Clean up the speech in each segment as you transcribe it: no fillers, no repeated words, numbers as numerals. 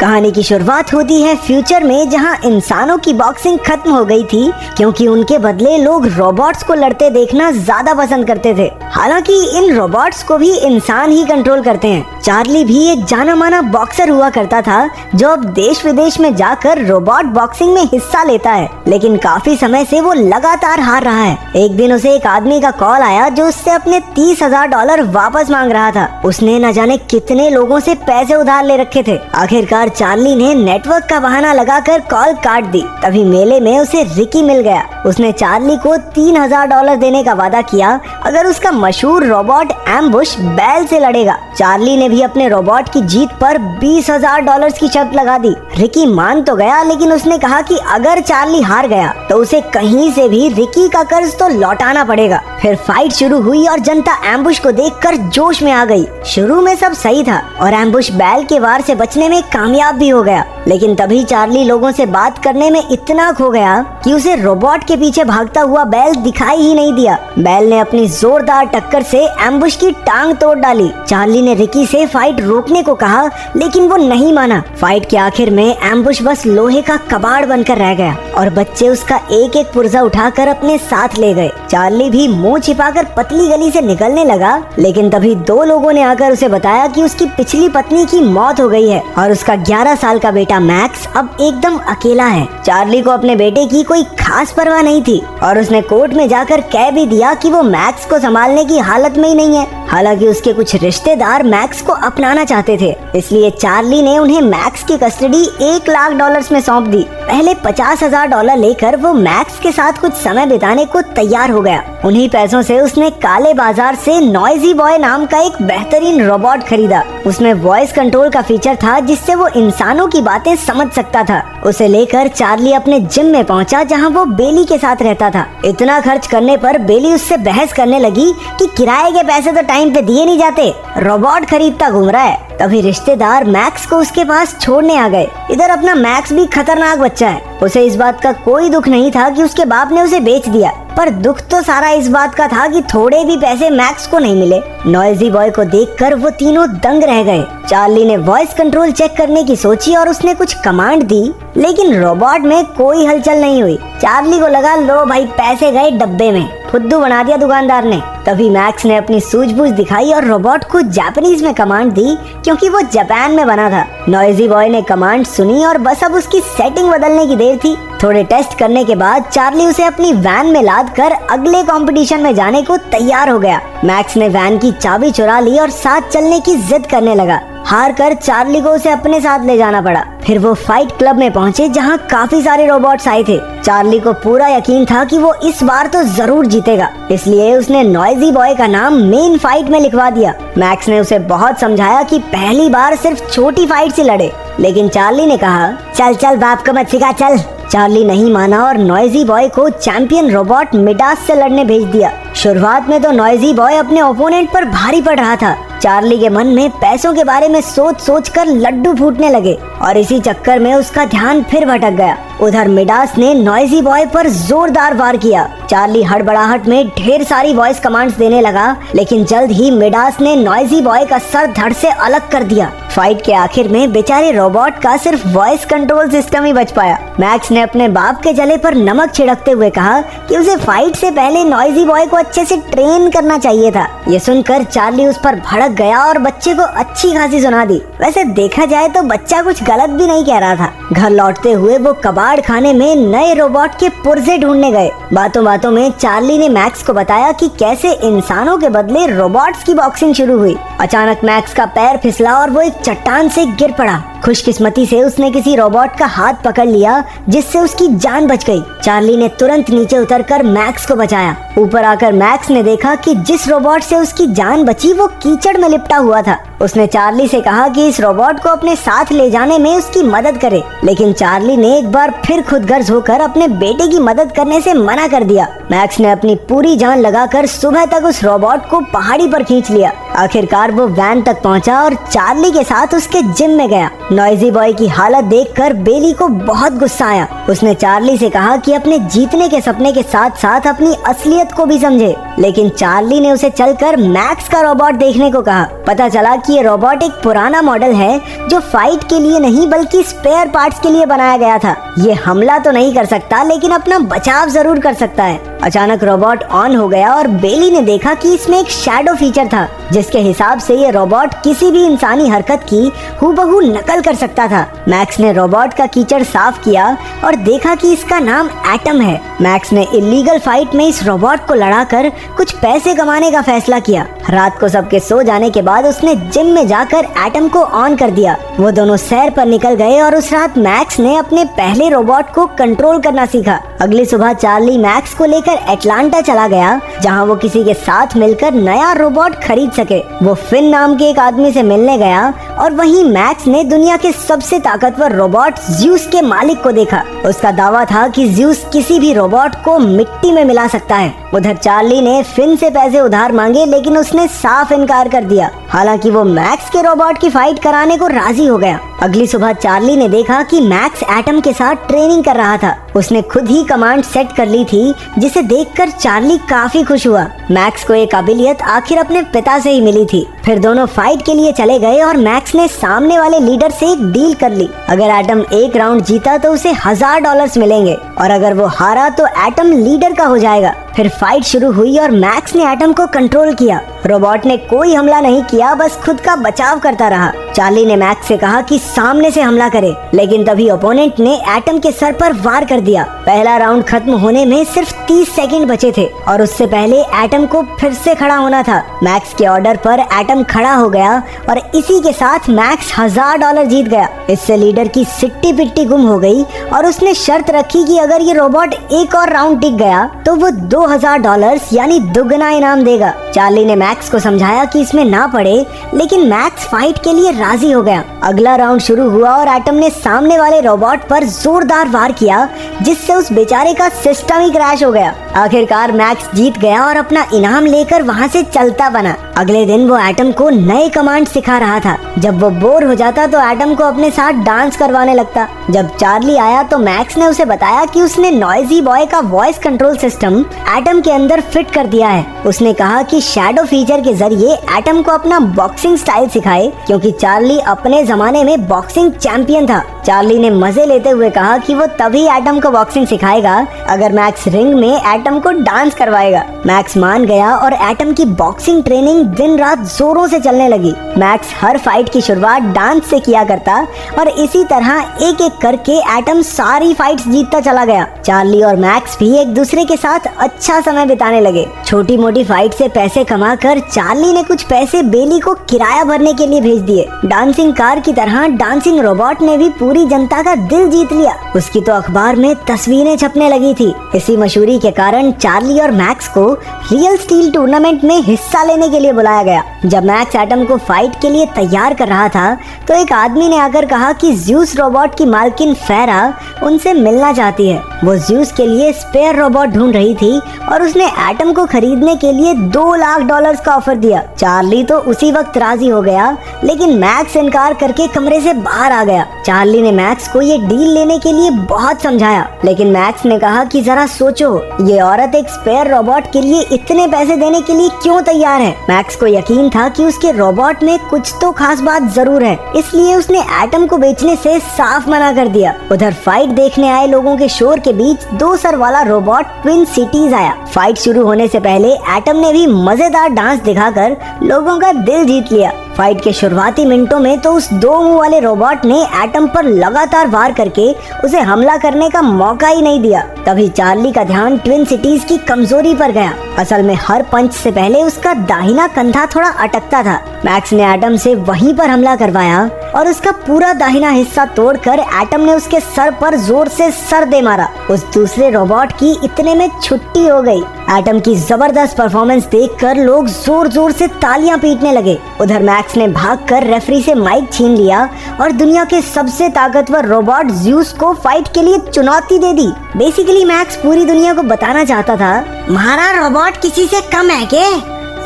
कहानी की शुरुआत होती है फ्यूचर में, जहां इंसानों की बॉक्सिंग खत्म हो गई थी क्योंकि उनके बदले लोग रोबोट्स को लड़ते देखना ज्यादा पसंद करते थे। हालांकि इन रोबोट्स को भी इंसान ही कंट्रोल करते हैं। चार्ली भी एक जाना माना बॉक्सर हुआ करता था जो अब देश विदेश में जाकर रोबोट बॉक्सिंग में हिस्सा लेता है, लेकिन काफी समय से वो लगातार हार रहा है। एक दिन उसे एक आदमी का कॉल आया जो उससे अपने $30,000 वापस मांग रहा था। उसने न जाने कितने लोगों से पैसे उधार ले रखे थे। आखिरकार चार्ली ने नेटवर्क का बहाना लगाकर कॉल काट दी। तभी मेले में उसे रिकी मिल गया। उसने चार्ली को $3,000 देने का वादा किया अगर उसका मशहूर रोबोट एम्बुश बैल से लड़ेगा। चार्ली ने भी अपने रोबोट की जीत पर $20,000 की शर्त लगा दी। रिकी मान तो गया, लेकिन उसने कहा कि अगर चार्ली हार गया तो उसे कहीं से भी रिकी का कर्ज तो लौटाना पड़ेगा। फिर फाइट शुरू हुई और जनता एम्बुश को देखकर जोश में आ गई। शुरू में सब सही था और एम्बुश बैल के वार से बचने में कामयाब भी हो गया, लेकिन तभी चार्ली लोगों से बात करने में इतना खो गया कि उसे रोबोट के पीछे भागता हुआ बैल दिखाई ही नहीं दिया। बैल ने अपनी जोरदार टक्कर से एम्बुश की टांग तोड़ डाली। चार्ली ने रिकी से फाइट रोकने को कहा, लेकिन वो नहीं माना। फाइट के आखिर में एम्बुश बस लोहे का कबाड़ बनकर रह गया और बच्चे उसका एक एक पुर्जा उठाकर अपने साथ ले गए। चार्ली भी मुंह छिपाकर पतली गली से निकलने लगा, लेकिन तभी दो लोगों ने आकर उसे बताया कि उसकी पिछली पत्नी की मौत हो गई है और उसका 11 साल का बेटा मैक्स अब एकदम अकेला है। चार्ली को अपने बेटे की कोई खास परवाह नहीं थी और उसने कोर्ट में जाकर कह भी दिया कि वो मैक्स को संभालने की हालत में ही नहीं है। हालांकि उसके कुछ रिश्तेदार मैक्स को अपनाना चाहते थे, इसलिए चार्ली ने उन्हें मैक्स की कस्टडी $1,00,000 में सौंप दी। पहले $50,000 लेकर वो मैक्स के साथ कुछ समय बिताने को तैयार हो गया। उन्हीं पैसों से उसने काले बाजार से नॉइजी बॉय नाम का एक बेहतरीन रोबोट खरीदा। उसमें वॉइस कंट्रोल का फीचर था जिससे वो इंसानों की बातें समझ सकता था। उसे लेकर चार्ली अपने जिम में पहुंचा जहां वो बेली के साथ रहता था। इतना खर्च करने पर बेली उससे बहस करने लगी कि किराए के पैसे तो टाइम पे दिए नहीं जाते, रोबोट खरीदता घूम रहा है। तभी रिश्तेदार मैक्स को उसके पास छोड़ने आ गए। इधर अपना मैक्स भी खतरनाक बच्चा है। उसे इस बात का कोई दुख नहीं था कि उसके बाप ने उसे बेच दिया, पर दुख तो सारा इस बात का था कि थोड़े भी पैसे मैक्स को नहीं मिले। नॉइजी बॉय को देखकर वो तीनों दंग रह गए। चार्ली ने वॉइस कंट्रोल चेक करने की सोची और उसने कुछ कमांड दी, लेकिन रोबोट में कोई हलचल नहीं हुई। चार्ली को लगा लो भाई पैसे गए डब्बे में, फुद्दू बना दिया दुकानदार ने। तभी मैक्स ने अपनी सूझबूझ दिखाई और रोबोट को जापानीज में कमांड दी क्योंकि वो जापान में बना था। नॉइजी बॉय ने कमांड सुनी और बस अब उसकी सेटिंग बदलने की देर थी। थोड़े टेस्ट करने के बाद चार्ली उसे अपनी वैन में लाद कर अगले कंपटीशन में जाने को तैयार हो गया। मैक्स ने वैन की चाबी चुरा ली और साथ चलने की जिद करने लगा। हार कर चार्ली को उसे अपने साथ ले जाना पड़ा। फिर वो फाइट क्लब में पहुंचे जहां काफी सारे रोबोट्स आए थे। चार्ली को पूरा यकीन था कि वो इस बार तो जरूर जीतेगा, इसलिए उसने नॉइजी बॉय का नाम मेन फाइट में लिखवा दिया। मैक्स ने उसे बहुत समझाया कि पहली बार सिर्फ छोटी फाइट से लड़े, लेकिन चार्ली ने कहा चल चल बाप को मत सिखा चल। चार्ली नहीं माना और नॉइजी बॉय को चैंपियन रोबोट मिडास से लड़ने भेज दिया। शुरुआत में तो नॉइजी बॉय अपने ओपोनेंट पर भारी पड़ रहा था। चार्ली के मन में पैसों के बारे में सोच सोच कर लड्डू फूटने लगे और इसी चक्कर में उसका ध्यान फिर भटक गया। उधर मिडास ने नॉइजी बॉय पर जोरदार वार किया। चार्ली हड़बड़ाहट में ढेर सारी वॉइस कमांड्स देने लगा, लेकिन जल्द ही मिडास ने नॉइजी बॉय का सर धड़ से अलग कर दिया। फाइट के आखिर में बेचारे रोबोट का सिर्फ वॉइस कंट्रोल सिस्टम ही बच पाया। मैक्स ने अपने बाप के जले पर नमक छिड़कते हुए कहा कि उसे फाइट से पहले नॉइजी बॉय को अच्छे से ट्रेन करना चाहिए था। ये सुनकर चार्ली उस पर भड़क गया और बच्चे को अच्छी खासी सुना दी। वैसे देखा जाए तो बच्चा कुछ गलत भी नहीं कह रहा था। घर लौटते हुए वो कबाड़ खाने में नए रोबोट के पुर्जे ढूंढने गए। बातों बातों में चार्ली ने मैक्स को बताया कि कैसे इंसानों के बदले रोबोट्स की बॉक्सिंग शुरू हुई। अचानक मैक्स का पैर फिसला और वो एक चट्टान से गिर पड़ा। खुशकिस्मती से उसने किसी रोबोट का हाथ पकड़ लिया जिससे उसकी जान बच गई। चार्ली ने तुरंत नीचे उतरकर मैक्स को बचाया। ऊपर आकर मैक्स ने देखा कि जिस रोबोट से उसकी जान बची वो कीचड़ में लिपटा हुआ था। उसने चार्ली से कहा कि इस रोबोट को अपने साथ ले जाने में उसकी मदद करे, लेकिन चार्ली ने एक बार फिर खुदगर्ज होकर अपने बेटे की मदद करने से मना कर दिया। मैक्स ने अपनी पूरी जान लगाकर सुबह तक उस रोबोट को पहाड़ी पर खींच लिया। आखिरकार वो वैन तक पहुंचा और चार्ली के साथ उसके जिम में गया। नॉइजी बॉय की हालत देखकर बेली को बहुत गुस्सा आया। उसने चार्ली से कहा कि अपने जीतने के सपने के साथ साथ अपनी असलियत को भी समझे। लेकिन चार्ली ने उसे चलकर मैक्स का रोबोट देखने को कहा। पता चला कि ये रोबोट एक पुराना मॉडल है जो फाइट के लिए नहीं बल्कि स्पेयर पार्ट्स के लिए बनाया गया था। ये हमला तो नहीं कर सकता लेकिन अपना बचाव जरूर कर सकता है। अचानक रोबोट ऑन हो गया और बेली ने देखा कि इसमें एक शैडो फीचर था जिसके हिसाब से ये रोबोट किसी भी इंसानी हरकत की हूबहू नकल कर सकता था। मैक्स ने रोबोट का कीचड़ साफ किया और देखा कि इसका नाम एटम है। मैक्स ने इलीगल फाइट में इस रोबोट को लड़ाकर कुछ पैसे कमाने का फैसला किया। रात को सबके सो जाने के बाद उसने जिम में जाकर एटम को ऑन कर दिया। वो दोनों सैर पर निकल गए और उस रात मैक्स ने अपने पहले रोबोट को कंट्रोल करना सीखा। अगली सुबह चार्ली मैक्स को लेकर एटलांटा चला गया जहां वो किसी के साथ मिलकर नया रोबोट खरीद सके। वो फिन नाम के एक आदमी से मिलने गया और वहीं मैक्स ने दुनिया के सबसे ताकतवर रोबोट ज्यूस के मालिक को देखा। उसका दावा था कि ज्यूस किसी भी रोबोट को मिट्टी में मिला सकता है। उधर चार्ली ने फिन से पैसे उधार मांगे लेकिन उसने साफ इनकार कर दिया। हालांकि वो मैक्स के रोबोट की फाइट कराने को राजी हो गया। अगली सुबह चार्ली ने देखा कि मैक्स एटम के साथ ट्रेनिंग कर रहा था। उसने खुद ही कमांड सेट कर ली थी जिसे देखकर चार्ली काफी खुश हुआ। मैक्स को एक काबिलियत आखिर अपने पिता से ही मिली थी। फिर दोनों फाइट के लिए चले गए और मैक्स ने सामने वाले लीडर से एक डील कर ली। अगर एटम एक राउंड जीता तो उसे $1000 मिलेंगे और अगर वो हारा तो एटम लीडर का हो जाएगा। फिर फाइट शुरू हुई और मैक्स ने एटम को कंट्रोल किया। रोबोट ने कोई हमला नहीं किया, बस खुद का बचाव करता रहा। चार्ली ने मैक्स से कहा कि सामने से हमला करे, लेकिन तभी ओपोनेंट ने एटम के सर पर वार कर दिया। पहला राउंड खत्म होने में सिर्फ 30 सेकंड बचे थे और उससे पहले एटम को फिर से खड़ा होना था। मैक्स के ऑर्डर पर एटम खड़ा हो गया और इसी के साथ मैक्स $1000 जीत गया। इससे लीडर की सिट्टी पिट्टी गुम हो गई और उसने शर्त रखी कि अगर ये रोबोट एक और राउंड टिक गया तो वो $2000 यानी दुगना इनाम देगा। चार्ली ने मैक्स को समझाया कि इसमें ना पड़े, लेकिन मैक्स फाइट के लिए राजी हो गया। अगला राउंड शुरू हुआ और एटम ने सामने वाले रोबोट पर जोरदार वार किया जिससे उस बेचारे का सिस्टम ही क्रैश हो गया। आखिरकार मैक्स जीत गया और अपना इनाम लेकर वहाँ से चलता बना। अगले दिन वो एटम को नए कमांड सिखा रहा था। जब वो बोर हो जाता तो एटम को अपने साथ डांस करवाने लगता। जब चार्ली आया तो मैक्स ने उसे बताया कि उसने नॉइजी बॉय का वॉइस कंट्रोल सिस्टम एटम के अंदर फिट कर दिया है। उसने कहा कि शैडो फीचर के जरिए एटम को अपना बॉक्सिंग स्टाइल सिखाए, क्योंकि चार्ली अपने जमाने में बॉक्सिंग चैंपियन था। चार्ली ने मजे लेते हुए कहा कि वो तभी एटम को बॉक्सिंग सिखाएगा अगर मैक्स रिंग में एटम को डांस करवाएगा। मैक्स मान गया और एटम की बॉक्सिंग ट्रेनिंग दिन रात जोरों से चलने लगी। मैक्स हर फाइट की शुरुआत डांस से किया करता और इसी तरह एक एक करके एटम सारी फाइट्स जीतता चला गया। चार्ली और मैक्स भी एक दूसरे के साथ अच्छा समय बिताने लगे। छोटी मोटी फाइट से पैसे कमाकर चार्ली ने कुछ पैसे बेली को किराया भरने के लिए भेज दिए। डांसिंग कार की तरह डांसिंग रोबोट ने भी पूरी जनता का दिल जीत लिया। उसकी तो अखबार में तस्वीरें छपने लगी थी। इसी मशहूरी के कारण चार्ली और मैक्स को रियल स्टील टूर्नामेंट में हिस्सा लेने के लिए बुलाया गया। जब मैक्स एटम को फाइट के लिए तैयार कर रहा था तो एक आदमी ने आकर कहा कि ज्यूस रोबोट की मालकिन फेरा उनसे मिलना चाहती है। वो ज्यूस के लिए स्पेयर रोबोट ढूंढ रही थी और उसने एटम को खरीदने के लिए $2 लाख का ऑफर दिया। चार्ली तो उसी वक्त राजी हो गया, लेकिन मैक्स इनकार करके कमरे से बाहर आ गया। चार्ली ने मैक्स को ये डील लेने के लिए बहुत समझाया, लेकिन मैक्स ने कहा कि जरा सोचो, ये औरत एक स्पेयर रोबोट के लिए इतने पैसे देने के लिए क्यों तैयार है। मैक्स को यकीन था कि उसके रोबोट में कुछ तो खास बात जरूर है, इसलिए उसने एटम को बेचने से साफ मना कर दिया। उधर फाइट देखने आए लोगों के शोर के बीच 2 सर वाला रोबोट ट्विन सिटीज आया। फाइट शुरू होने से पहले एटम ने भी मजेदार डांस दिखाकर लोगों का दिल जीत लिया। फाइट के शुरुआती मिनटों में तो उस 2 मुंह वाले रोबोट ने एटम पर लगातार वार करके उसे हमला करने का मौका ही नहीं दिया। तभी चार्ली का ध्यान ट्विन सिटीज की कमजोरी पर गया। असल में हर पंच से पहले उसका दाहिना कंधा थोड़ा अटकता था। मैक्स ने एटम से वहीं पर हमला करवाया और उसका पूरा दाहिना हिस्सा तोड़कर एटम ने उसके सर पर जोर से सर दे मारा। उस दूसरे रोबोट की इतने में छुट्टी हो गई। एटम की जबरदस्त परफॉर्मेंस देखकर लोग जोर जोर से तालियां पीटने लगे। उधर मैक्स ने भागकर रेफरी से माइक छीन लिया और दुनिया के सबसे ताकतवर रोबोट ज्यूस को फाइट के लिए चुनौती दे दी। बेसिकली मैक्स पूरी दुनिया को बताना चाहता था, हमारा रोबोट किसी से कम है के?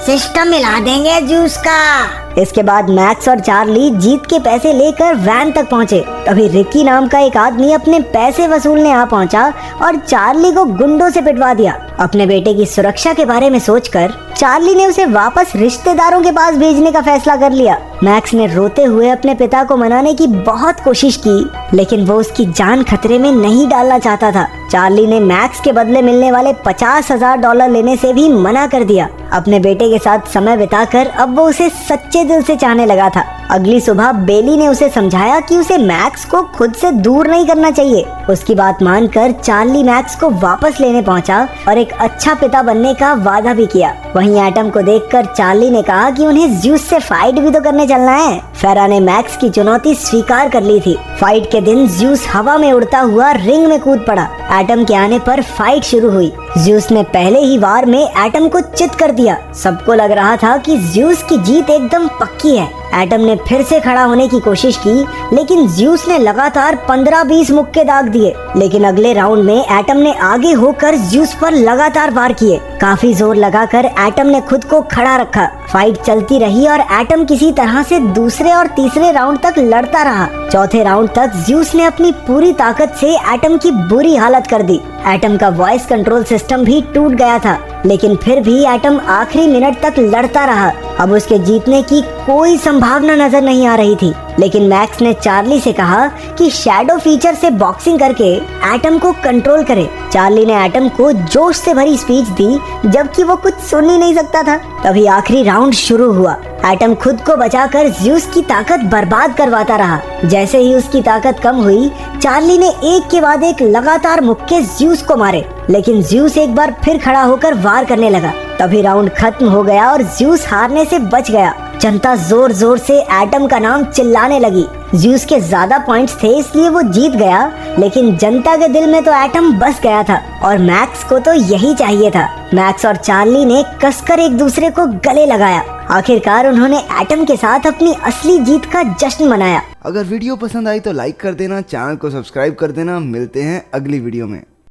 सिस्टम मिला देंगे ज्यूस का। इसके बाद मैक्स और चार्ली जीत के पैसे लेकर वैन तक पहुंचे। तभी रिकी नाम का एक आदमी अपने पैसे वसूलने आ पहुंचा और चार्ली को गुंडों से पिटवा दिया। अपने बेटे की सुरक्षा के बारे में सोचकर चार्ली ने उसे वापस रिश्तेदारों के पास भेजने का फैसला कर लिया। मैक्स ने रोते हुए अपने पिता को मनाने की बहुत कोशिश की, लेकिन वो उसकी जान खतरे में नहीं डालना चाहता था। चार्ली ने मैक्स के बदले मिलने वाले $50,000 लेने से भी मना कर दिया। अपने बेटे के साथ समय बिताकर अब वो उसे सच्चे दिल से चाहने लगा था। अगली सुबह बेली ने उसे समझाया कि उसे मैक्स को खुद से दूर नहीं करना चाहिए। उसकी बात मानकर चार्ली मैक्स को वापस लेने पहुंचा और एक अच्छा पिता बनने का वादा भी किया। वहीं एटम को देखकर चार्ली ने कहा कि उन्हें ज़्यूस से फाइट भी तो करने चलना है। फेरा ने मैक्स की चुनौती स्वीकार कर ली थी। फाइट के दिन ज़्यूस हवा में उड़ता हुआ रिंग में कूद पड़ा। एटम के आने पर फाइट शुरू हुई। ज़्यूस ने पहले ही वार में एटम को चित कर दिया। सबको लग रहा था कि ज़्यूस की जीत एकदम पक्की है। एटम ने फिर से खड़ा होने की कोशिश की, लेकिन ज़्यूस ने लगातार 15-20 मुक्के दाग दिए। लेकिन अगले राउंड में एटम ने आगे होकर ज़्यूस पर लगातार वार किए। काफी जोर लगाकर एटम ने खुद को खड़ा रखा। फाइट चलती रही और एटम किसी तरह से दूसरे और तीसरे राउंड तक लड़ता रहा। चौथे राउंड तक ज़्यूस ने अपनी पूरी ताकत से एटम की बुरी हालत कर दी। एटम का वॉइस कंट्रोल सिस्टम भी टूट गया था, लेकिन फिर भी एटम आखिरी मिनट तक लड़ता रहा। अब उसके जीतने की कोई संभावना नजर नहीं आ रही थी, लेकिन मैक्स ने चार्ली से कहा कि शैडो फीचर से बॉक्सिंग करके एटम को कंट्रोल करे। चार्ली ने एटम को जोश से भरी स्पीच दी, जबकि वो कुछ सुन ही नहीं सकता था। तभी आखिरी राउंड शुरू हुआ। एटम खुद को बचाकर ज़्यूस की ताकत बर्बाद करवाता रहा। जैसे ही उसकी ताकत कम हुई, चार्ली ने एक के बाद एक लगातार मुक्के ज़्यूस को मारे, लेकिन ज़्यूस एक बार फिर खड़ा होकर वार करने लगा। तभी राउंड खत्म हो गया और ज़्यूस हारने से बच गया। जनता जोर जोर से एटम का नाम चिल्लाने लगी। ज़्यूस के ज्यादा पॉइंट्स थे, इसलिए वो जीत गया, लेकिन जनता के दिल में तो एटम बस गया था और मैक्स को तो यही चाहिए था। मैक्स और चार्ली ने कसकर एक दूसरे को गले लगाया। आखिरकार उन्होंने एटम के साथ अपनी असली जीत का जश्न मनाया। अगर वीडियो पसंद आई तो लाइक कर देना, चैनल को सब्सक्राइब कर देना। मिलते हैं अगली वीडियो में।